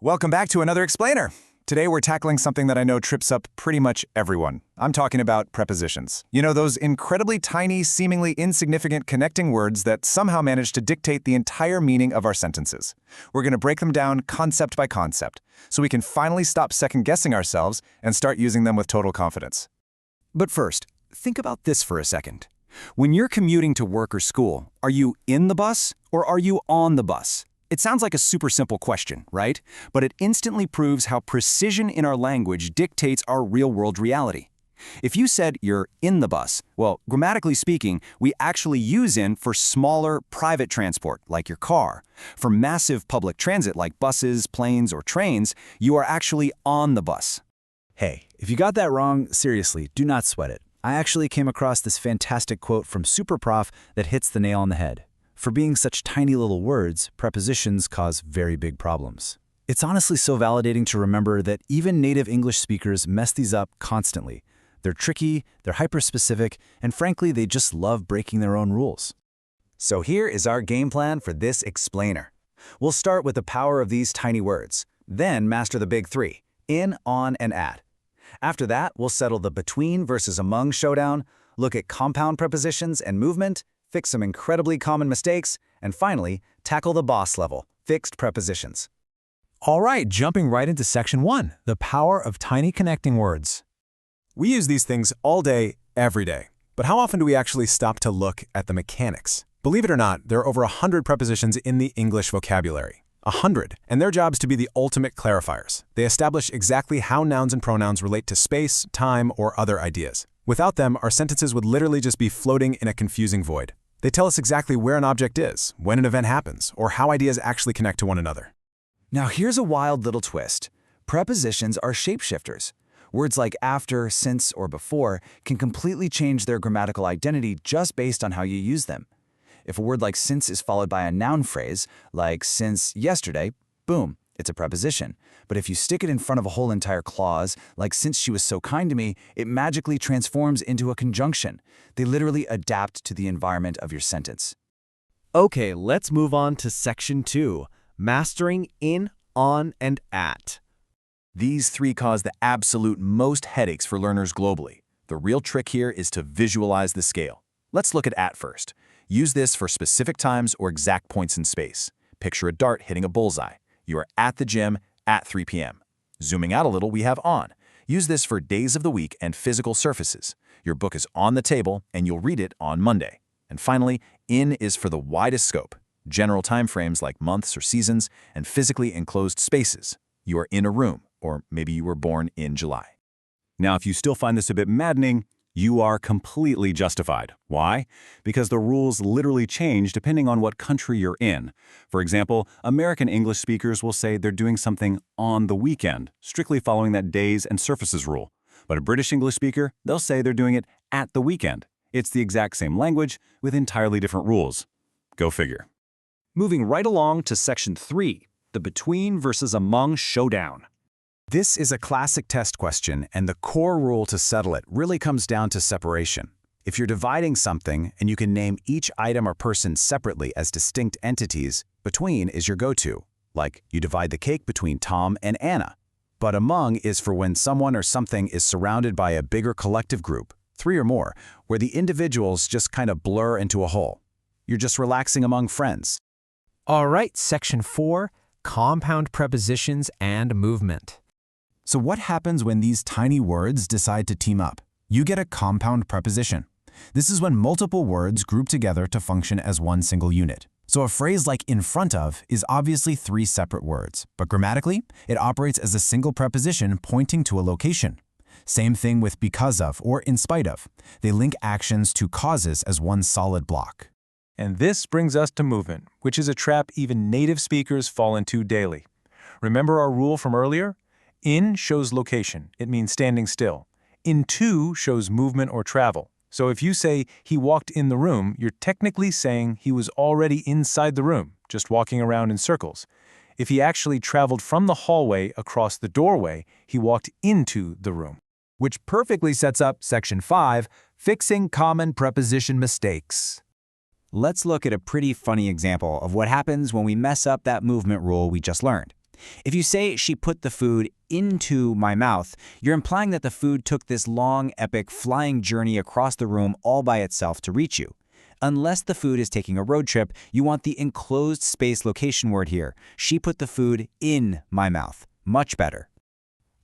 Welcome back to another explainer. Today we're tackling something that I know trips up pretty much everyone. I'm talking about prepositions. You know, those incredibly tiny, seemingly insignificant connecting words that somehow manage to dictate the entire meaning of our sentences. We're going to break them down concept by concept, so we can finally stop second-guessing ourselves and start using them with total confidence. But first, think about this for a second. When you're commuting to work or school, are you in the bus or are you on the bus? It sounds like a super simple question, right? But it instantly proves how precision in our language dictates our real-world reality. If you said you're in the bus, well, grammatically speaking, we actually use in for smaller private transport, like your car. For massive public transit, like buses, planes, or trains, you are actually on the bus. Hey, if you got that wrong, seriously, do not sweat it. I actually came across this fantastic quote from Superprof that hits the nail on the head. For being such tiny little words, prepositions cause very big problems. It's honestly so validating to remember that even native English speakers mess these up constantly. They're tricky, they're hyper-specific, and frankly, they just love breaking their own rules. So here is our game plan for this explainer. We'll start with the power of these tiny words, then master the big three: in, on, and at. After that, we'll settle the between versus among showdown, look at compound prepositions and movement, fix some incredibly common mistakes, and finally, tackle the boss level, fixed prepositions. All right, jumping right into Section 1, the power of tiny connecting words. We use these things all day, every day. But how often do we actually stop to look at the mechanics? Believe it or not, there are over 100 prepositions in the English vocabulary. 100, and their job is to be the ultimate clarifiers. They establish exactly how nouns and pronouns relate to space, time, or other ideas. Without them, our sentences would literally just be floating in a confusing void. They tell us exactly where an object is, when an event happens, or how ideas actually connect to one another. Now here's a wild little twist. Prepositions are shapeshifters. Words like after, since, or before can completely change their grammatical identity just based on how you use them. If a word like since is followed by a noun phrase, like since yesterday, boom, it's a preposition. But if you stick it in front of a whole entire clause, like since she was so kind to me, it magically transforms into a conjunction. They literally adapt to the environment of your sentence. Okay, let's move on to Section 2, mastering in, on, and at. These three cause the absolute most headaches for learners globally. The real trick here is to visualize the scale. Let's look at first. Use this for specific times or exact points in space. Picture a dart hitting a bullseye. You are at the gym at 3 p.m. Zooming out a little, we have on. Use this for days of the week and physical surfaces. Your book is on the table and you'll read it on Monday. And finally, in is for the widest scope. General time frames like months or seasons and physically enclosed spaces. You are in a room, or maybe you were born in July. Now, if you still find this a bit maddening, you are completely justified. Why? Because the rules literally change depending on what country you're in. For example, American English speakers will say they're doing something on the weekend, strictly following that days and surfaces rule. But a British English speaker, they'll say they're doing it at the weekend. It's the exact same language with entirely different rules. Go figure. Moving right along to Section 3, the between versus among showdown. This is a classic test question, and the core rule to settle it really comes down to separation. If you're dividing something and you can name each item or person separately as distinct entities, between is your go-to. Like, you divide the cake between Tom and Anna. But among is for when someone or something is surrounded by a bigger collective group, 3 or more, where the individuals just kind of blur into a whole. You're just relaxing among friends. All right, Section 4, compound prepositions and movement. So what happens when these tiny words decide to team up? You get a compound preposition. This is when multiple words group together to function as one single unit. So a phrase like in front of is obviously 3 separate words, but grammatically, it operates as a single preposition pointing to a location. Same thing with because of or in spite of. They link actions to causes as one solid block. And this brings us to movement, which is a trap even native speakers fall into daily. Remember our rule from earlier? In shows location, it means standing still. Into shows movement or travel. So if you say, he walked in the room, you're technically saying he was already inside the room, just walking around in circles. If he actually traveled from the hallway across the doorway, he walked into the room. Which perfectly sets up Section 5, fixing common preposition mistakes. Let's look at a pretty funny example of what happens when we mess up that movement rule we just learned. If you say she put the food into my mouth, you're implying that the food took this long, epic, flying journey across the room all by itself to reach you. Unless the food is taking a road trip, you want the enclosed space location word here. She put the food in my mouth. Much better.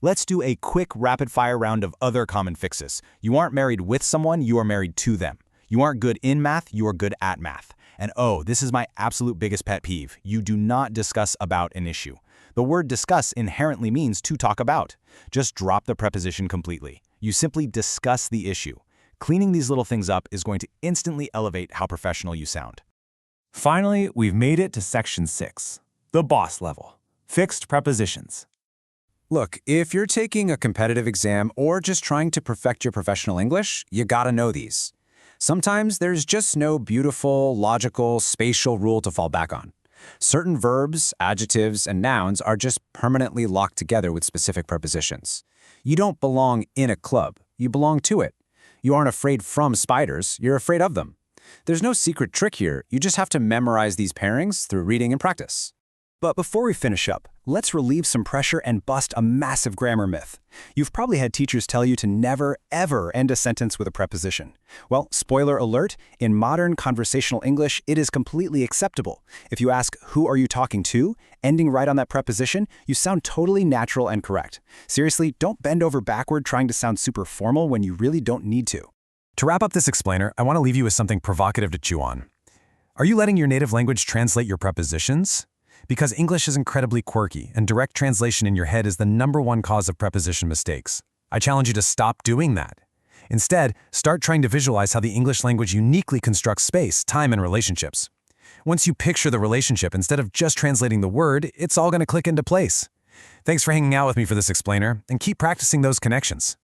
Let's do a quick rapid-fire round of other common fixes. You aren't married with someone, you are married to them. You aren't good in math, you are good at math. And oh, this is my absolute biggest pet peeve. You do not discuss about an issue. The word discuss inherently means to talk about. Just drop the preposition completely. You simply discuss the issue. Cleaning these little things up is going to instantly elevate how professional you sound. Finally, we've made it to Section 6, the boss level, fixed prepositions. Look, if you're taking a competitive exam or just trying to perfect your professional English, you gotta know these. Sometimes there's just no beautiful, logical, spatial rule to fall back on. Certain verbs, adjectives, and nouns are just permanently locked together with specific prepositions. You don't belong in a club, you belong to it. You aren't afraid from spiders, you're afraid of them. There's no secret trick here, you just have to memorize these pairings through reading and practice. But before we finish up, let's relieve some pressure and bust a massive grammar myth. You've probably had teachers tell you to never, ever end a sentence with a preposition. Well, spoiler alert, in modern conversational English, it is completely acceptable. If you ask, who are you talking to, ending right on that preposition, you sound totally natural and correct. Seriously, don't bend over backward trying to sound super formal when you really don't need to. To wrap up this explainer, I want to leave you with something provocative to chew on. Are you letting your native language translate your prepositions? Because English is incredibly quirky, and direct translation in your head is the #1 cause of preposition mistakes. I challenge you to stop doing that. Instead, start trying to visualize how the English language uniquely constructs space, time, and relationships. Once you picture the relationship instead of just translating the word, it's all going to click into place. Thanks for hanging out with me for this explainer, and keep practicing those connections.